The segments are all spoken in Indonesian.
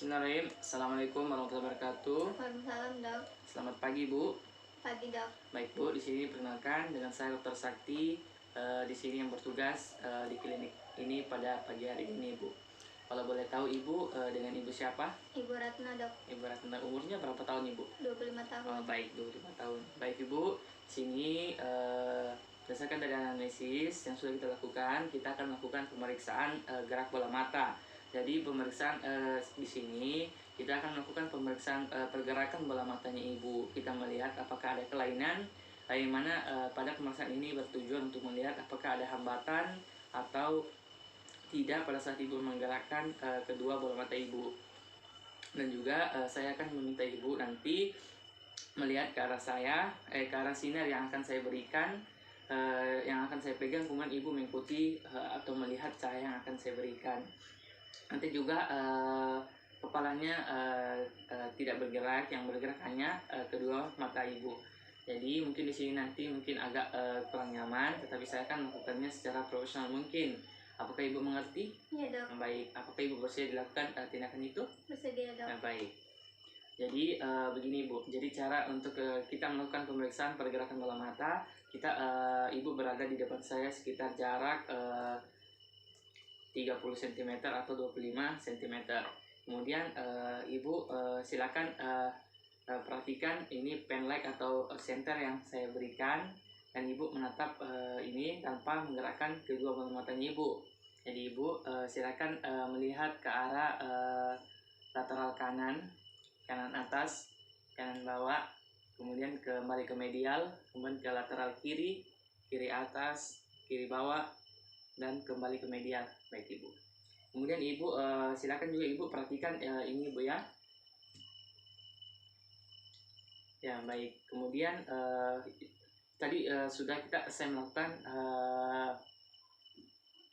Bismillahirrahmanirrahim. Assalamualaikum warahmatullahi wabarakatuh. Waalaikumsalam, Dok. Selamat pagi, Bu. Pagi, Dok. Baik, Bu. Di sini perkenalkan dengan saya Dr. Sakti. Di sini yang bertugas di klinik ini pada pagi hari ini, Bu. Kalau boleh tahu Ibu, dengan Ibu siapa? Ibu Ratna, Dok. Ibu Ratna, umurnya berapa tahun, Ibu? 25 tahun. Oh, baik, 25 tahun. Baik, Ibu. Sini berdasarkan dari anamnesis yang sudah kita lakukan, kita akan melakukan pemeriksaan gerak bola mata. Jadi pemeriksaan di sini kita akan melakukan pemeriksaan pergerakan bola matanya Ibu. Kita melihat apakah ada kelainan, yang mana pada pemeriksaan ini bertujuan untuk melihat apakah ada hambatan atau tidak pada saat Ibu menggerakkan kedua bola mata Ibu. Dan juga saya akan meminta Ibu nanti melihat ke arah saya, ke arah sinar yang akan saya berikan, yang akan saya pegang, kemudian Ibu mengikuti atau melihat cahaya yang akan saya berikan. Nanti juga kepalanya tidak bergerak, yang bergerak hanya kedua mata Ibu. Jadi mungkin di sini nanti mungkin agak kurang nyaman, tetapi saya akan melakukannya secara profesional mungkin. Apakah Ibu mengerti? Iya, Dok. Baik. Apakah Ibu bersedia dilakukan tindakan itu? Bersedia, Dok. Baik. Jadi begini, Bu. Jadi cara untuk kita melakukan pemeriksaan pergerakan bola mata, kita Ibu berada di depan saya sekitar jarak 30 cm atau 25 cm. Kemudian Ibu silakan perhatikan ini pen light atau center yang saya berikan, dan Ibu menatap ini tanpa menggerakkan kedua bola matanya Ibu. Jadi Ibu silakan melihat ke arah lateral kanan atas, kanan bawah, kemudian kembali ke medial, kemudian ke lateral kiri atas, kiri bawah, dan kembali ke medial. Baik Ibu. Kemudian Ibu silakan juga Ibu perhatikan ini Ibu ya. Ya baik. Kemudian tadi sudah saya melakukan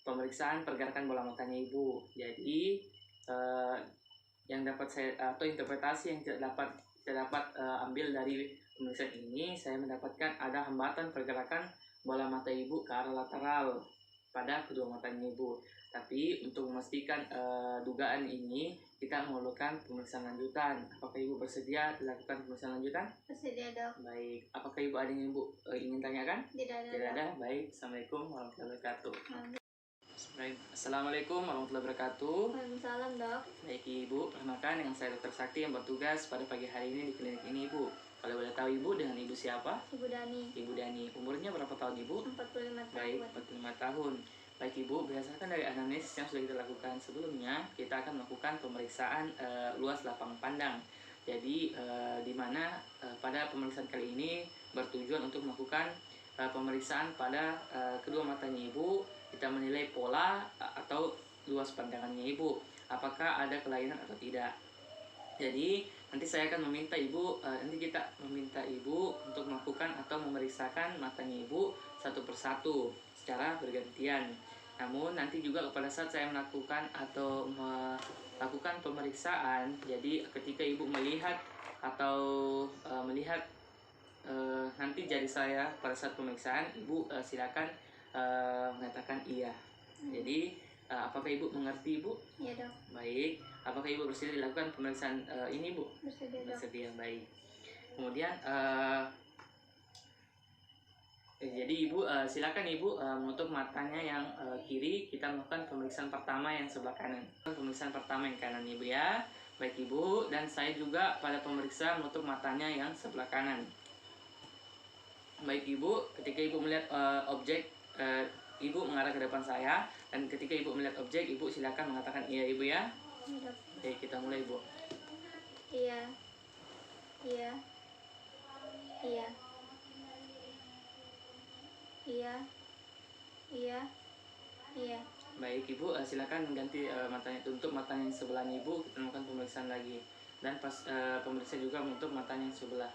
pemeriksaan pergerakan bola matanya Ibu. Jadi yang dapat saya atau interpretasi yang tidak dapat ambil dari pemeriksaan ini, saya mendapatkan ada hambatan pergerakan bola mata Ibu ke arah lateral pada kedua matanya Ibu. Tapi untuk memastikan dugaan ini, kita memerlukan pemeriksaan lanjutan. Apakah Ibu bersedia dilakukan pemeriksaan lanjutan? Bersedia, Dok. Baik. Apakah Ibu ada yang Ibu ingin tanyakan? Tidak ada, Tidak Dok. ada. Baik. Assalamualaikum warahmatullahi wabarakatuh. Baik. Assalamualaikum warahmatullahi wabarakatuh. Waalaikumsalam, Dok. Baik Ibu, perkenalkan dengan saya Dr. Sakti yang bertugas pada pagi hari ini di klinik ini Ibu. Kalau boleh tahu Ibu, dengan Ibu siapa? Ibu Dani. Ibu Dani. Umurnya berapa tahun Ibu? 45 tahun. Baik, 45 tahun. Baik Ibu, berdasarkan dari anamnesis yang sudah kita lakukan sebelumnya, kita akan melakukan pemeriksaan luas lapang pandang. Jadi di mana pada pemeriksaan kali ini bertujuan untuk melakukan pemeriksaan pada kedua matanya Ibu. Kita menilai pola atau luas pandangannya Ibu, apakah ada kelainan atau tidak. Jadi nanti saya akan meminta Ibu, nanti kita meminta Ibu untuk melakukan atau memeriksakan matanya Ibu satu persatu secara bergantian. Namun nanti juga pada saat saya melakukan atau melakukan pemeriksaan, jadi ketika Ibu melihat atau melihat nanti jari saya pada saat pemeriksaan, Ibu silakan mengatakan iya. Jadi apakah Ibu mengerti Ibu? Iya, Dok. Baik. Apakah Ibu bersedia dilakukan pemeriksaan ini Bu? Bersedia, Dok. Bersedia, baik. Kemudian jadi Ibu silakan Ibu menutup matanya yang kiri. Kita melakukan pemeriksaan pertama yang sebelah kanan. Pemeriksaan pertama yang kanan Ibu ya. Baik Ibu, dan saya juga pada pemeriksaan menutup matanya yang sebelah kanan. Baik Ibu, ketika Ibu melihat objek, Ibu mengarah ke depan saya, dan ketika Ibu melihat objek, Ibu silakan mengatakan iya Ibu ya. Iya, Dok. Oke, kita mulai Ibu. Iya. Iya. Iya. Iya. Iya. Iya. Baik Ibu, silakan ganti matanya, tutup matanya yang sebelahnya Ibu. Kita melakukan pemeriksaan lagi, dan pas pemeriksa juga menutup matanya yang sebelah.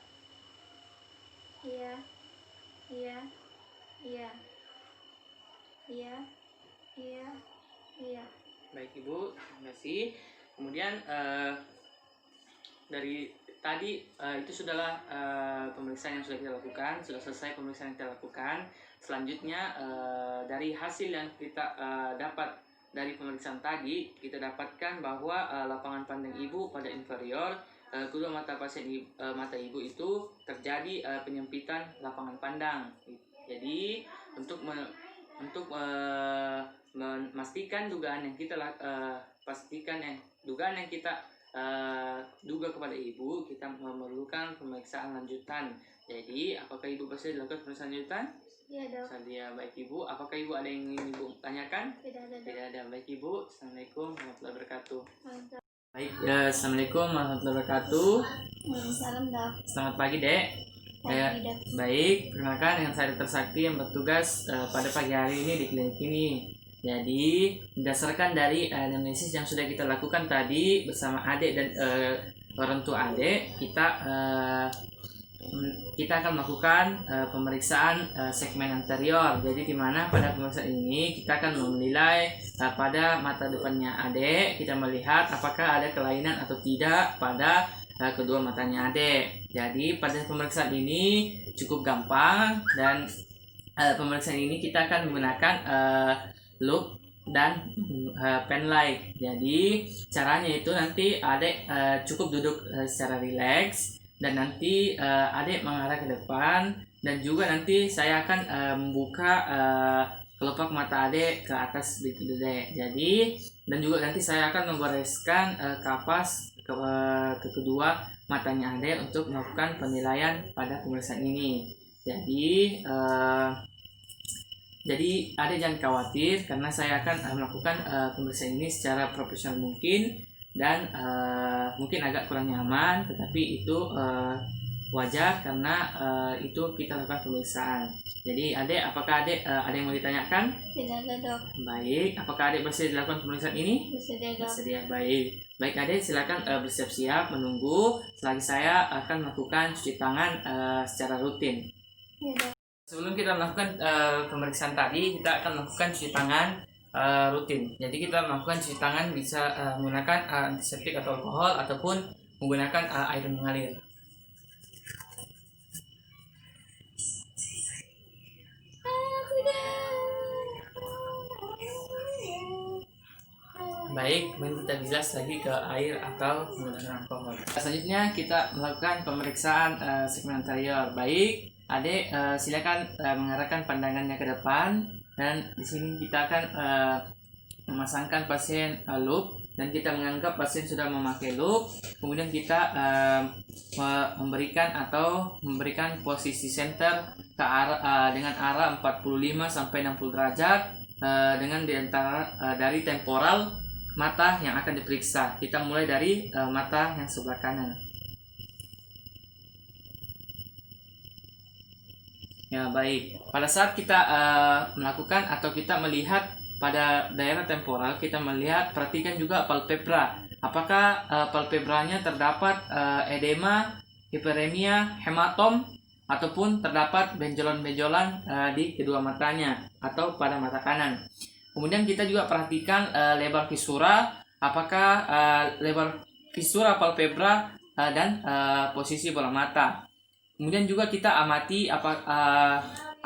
Iya. Iya. Iya. Iya. Iya. Iya. Baik Ibu, terima kasih. Kemudian dari tadi itu sudahlah pemeriksaan yang sudah kita lakukan, sudah selesai pemeriksaan yang kita lakukan. Selanjutnya dari hasil yang kita dapat dari pemeriksaan tadi kita dapatkan bahwa lapangan pandang ibu pada inferior, kedua mata mata ibu itu terjadi penyempitan lapangan pandang. Jadi untuk memastikan dugaan yang kita duga kepada ibu, kita memerlukan pemeriksaan lanjutan. Jadi apakah ibu bersedia dilakukan pemeriksaan lanjutan? Iya dok. Sadia. Baik ibu, apakah ibu ada yang ingin ibu tanyakan? Tidak ada dok. Tidak ada. Baik ibu, assalamualaikum warahmatullahi wabarakatuh. Mantap. Baik, assalamualaikum warahmatullahi wabarakatuh. Waalaikumsalam dok. Selamat pagi dek. Pagi dok. Baik, perkenalkan dengan saya Dr. Sakti yang bertugas pada pagi hari ini di klinik ini. Jadi berdasarkan dari anamnesis yang sudah kita lakukan tadi bersama adik dan orang tua adik, kita akan melakukan pemeriksaan segmen anterior. Jadi di mana pada pemeriksaan ini kita akan menilai pada mata depannya adik, kita melihat apakah ada kelainan atau tidak pada kedua matanya adik. Jadi pada pemeriksaan ini cukup gampang, dan pemeriksaan ini kita akan menggunakan loop dan pen light. Jadi caranya itu nanti adik cukup duduk secara rileks, dan nanti adik mengarah ke depan, dan juga nanti saya akan membuka kelopak mata adik ke atas begitu dek. Jadi dan juga nanti saya akan membereskan kapas ke kedua matanya adik untuk melakukan penilaian pada pemeriksaan ini. Jadi adik jangan khawatir, karena saya akan melakukan pemeriksaan ini secara profesional mungkin, dan mungkin agak kurang nyaman, tetapi itu wajar karena itu kita lakukan pemeriksaan. Jadi adik, apakah adik ada yang mau ditanyakan? Tidak ada dok. Baik, apakah adik bersedia dilakukan pemeriksaan ini? Bersedia dok. Bersedia. Baik adik, silakan bersiap-siap menunggu selagi saya akan melakukan cuci tangan secara rutin. Iya dok. Sebelum kita melakukan pemeriksaan tadi, kita akan melakukan cuci tangan rutin. Jadi kita melakukan cuci tangan bisa menggunakan antiseptik atau alkohol, ataupun menggunakan air mengalir. Baik, kemudian kita bilas lagi ke air atau menggunakan alkohol. Selanjutnya kita melakukan pemeriksaan segmen anterior. Baik, adik silakan mengarahkan pandangannya ke depan, dan di sini kita akan memasangkan pasien loop, dan kita menganggap pasien sudah memakai loop. Kemudian kita memberikan posisi center ke arah dengan arah 45 sampai 60 derajat dengan dari temporal mata yang akan diperiksa. Kita mulai dari mata yang sebelah kanan. Ya baik, pada saat kita melakukan atau kita melihat pada daerah temporal, kita perhatikan juga palpebra. Apakah palpebranya terdapat edema, hiperemia, hematom, ataupun terdapat benjolan-benjolan di kedua matanya atau pada mata kanan. Kemudian kita juga perhatikan lebar fisura, apakah lebar fisura palpebra dan posisi bola mata. Kemudian juga kita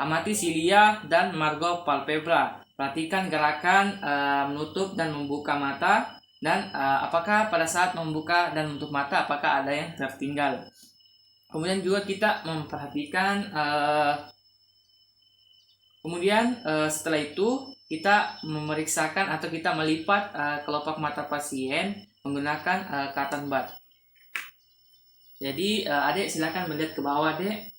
amati silia dan margo palpebra. Perhatikan gerakan menutup dan membuka mata, dan apakah pada saat membuka dan menutup mata apakah ada yang tertinggal. Kemudian juga kita memperhatikan setelah itu kita memeriksakan atau kita melipat kelopak mata pasien menggunakan cotton bud. Jadi adik silakan melihat ke bawah dek.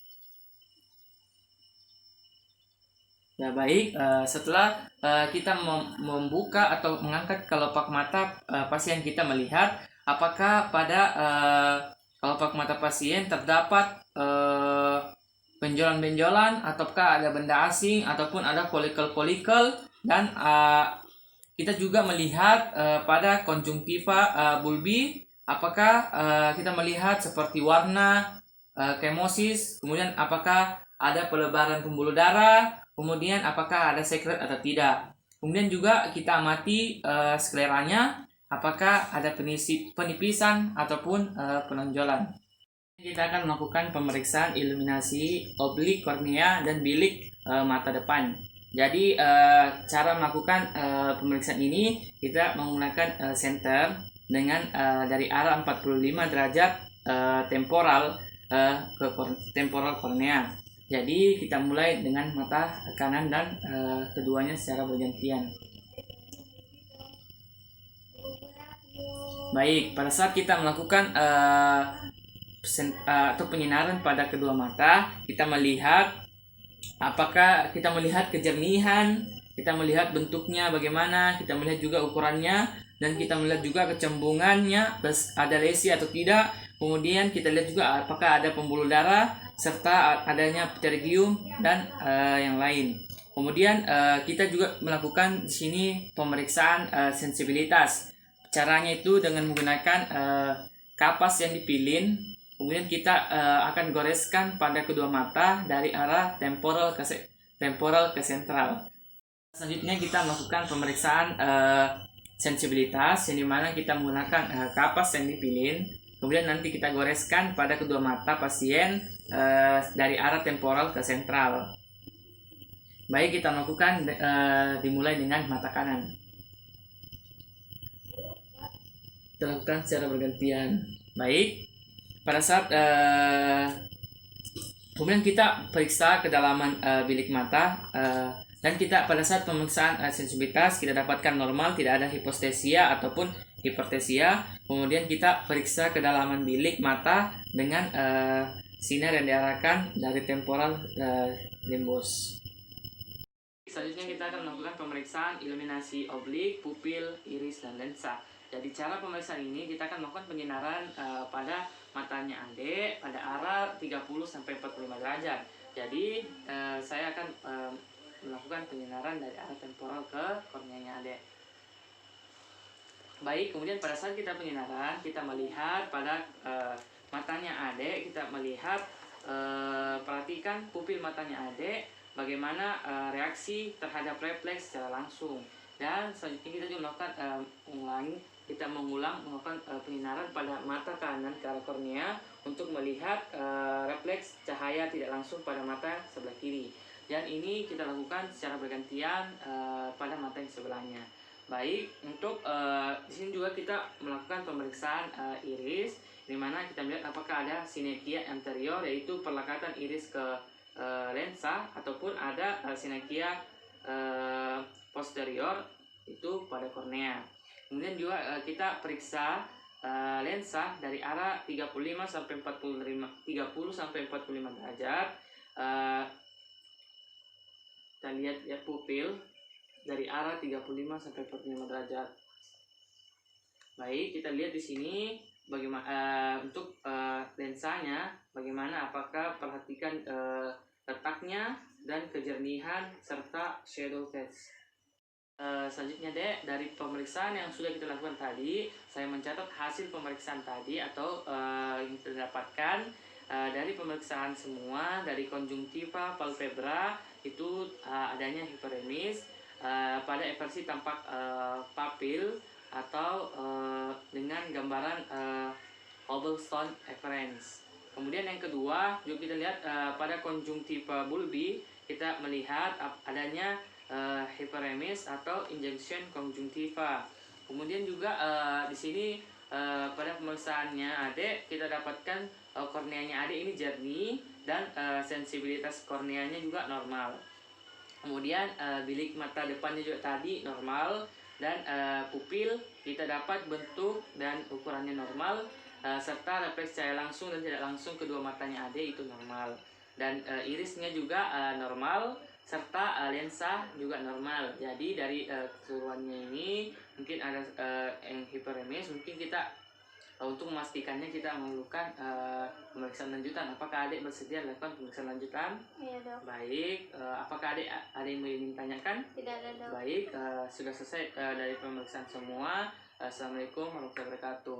Ya baik, setelah kita membuka atau mengangkat kelopak mata pasien, kita melihat apakah pada kelopak mata pasien terdapat benjolan-benjolan, ataukah ada benda asing, ataupun ada folikel-folikel. Dan kita juga melihat pada konjungtiva bulbi, apakah kita melihat seperti warna, kemosis, kemudian apakah ada pelebaran pembuluh darah, kemudian apakah ada sekret atau tidak. Kemudian juga kita amati skleranya, apakah ada penipisan ataupun penonjolan. Kita akan melakukan pemeriksaan iluminasi oblik kornea dan bilik mata depan. Jadi cara melakukan pemeriksaan ini kita menggunakan senter dengan dari arah 45 derajat temporal ke temporal kornea. Jadi kita mulai dengan mata kanan dan keduanya secara bergantian. Baik, pada saat kita melakukan atau penyinaran pada kedua mata, kita melihat apakah kita melihat kejernihan, kita melihat bentuknya bagaimana, kita melihat juga ukurannya, dan kita melihat juga kecembungannya, ada lesi atau tidak. Kemudian kita lihat juga apakah ada pembuluh darah serta adanya pterygium dan yang lain. Kemudian kita juga melakukan di sini pemeriksaan sensibilitas. Caranya itu dengan menggunakan kapas yang dipilin. Kemudian kita akan goreskan pada kedua mata dari arah temporal ke sentral. Selanjutnya kita melakukan pemeriksaan sensibilitas, yang dimana kita menggunakan kapas yang dipilin. Kemudian nanti kita goreskan pada kedua mata pasien dari arah temporal ke sentral. Baik, kita melakukan dimulai dengan mata kanan. Kita lakukan secara bergantian. Baik, pada saat kemudian kita periksa kedalaman bilik mata, dan kita pada saat pemeriksaan sensibilitas kita dapatkan normal, tidak ada hipostesia ataupun hipertesia. Kemudian kita periksa kedalaman bilik mata dengan sinar yang diarahkan dari temporal limbus. Selanjutnya kita akan melakukan pemeriksaan iluminasi oblik, pupil, iris, dan lensa. Jadi cara pemeriksaan ini kita akan melakukan penyinaran pada matanya Ade pada arah 30-45 derajat. Jadi saya akan melakukan penyinaran dari arah temporal ke korneanya Ade. Baik, kemudian pada saat kita penyinaran, kita melihat pada matanya Ade, kita melihat perhatikan pupil matanya Ade, bagaimana reaksi terhadap refleks secara langsung. Dan selanjutnya kita juga melakukan mengulang melakukan penyinaran pada mata kanan ke arah kornea untuk melihat refleks cahaya tidak langsung pada mata sebelah kiri. Dan ini kita lakukan secara bergantian pada mata yang sebelahnya. Baik, untuk di sini juga kita melakukan pemeriksaan iris, di mana kita melihat apakah ada sinekia anterior, yaitu perlekatan iris ke lensa, ataupun ada sinekia posterior, itu pada kornea. Kemudian juga kita periksa lensa dari arah 30 sampai 45 derajat. Kita lihat ya pupil dari arah 35 sampai 45 derajat. Baik, kita lihat di sini bagaimana untuk lensanya, bagaimana, apakah perhatikan letaknya dan kejernihan serta shadow test. Selanjutnya dari pemeriksaan yang sudah kita lakukan tadi, saya mencatat hasil pemeriksaan tadi atau yang kita dapatkan dari pemeriksaan semua. Dari konjungtiva palpebra itu adanya hiperemis, pada eversi tampak papil atau dengan gambaran Hubble-Stone efference. Kemudian yang kedua juga kita lihat pada konjungtiva bulbi, kita melihat adanya hyperemis atau injection conjunctiva. Kemudian juga di sini pada pemeriksaannya Ade kita dapatkan korneanya Ade ini jernih dan sensibilitas korneanya juga normal. Kemudian bilik mata depannya juga tadi normal, dan pupil kita dapat bentuk dan ukurannya normal, serta refleks cahaya langsung dan tidak langsung kedua matanya Ade itu normal, dan irisnya juga normal, serta lensa juga normal. Jadi dari keseluruhannya ini mungkin ada yang hiperemis, mungkin kita untuk memastikannya kita memerlukan pemeriksaan lanjutan. Apakah adik bersedia lakukan pemeriksaan lanjutan? Iya dok. Baik, apakah adik ada yang ingin tanyakan? Tidak ada dok. Baik, sudah selesai dari pemeriksaan semua. Assalamualaikum warahmatullahi wabarakatuh.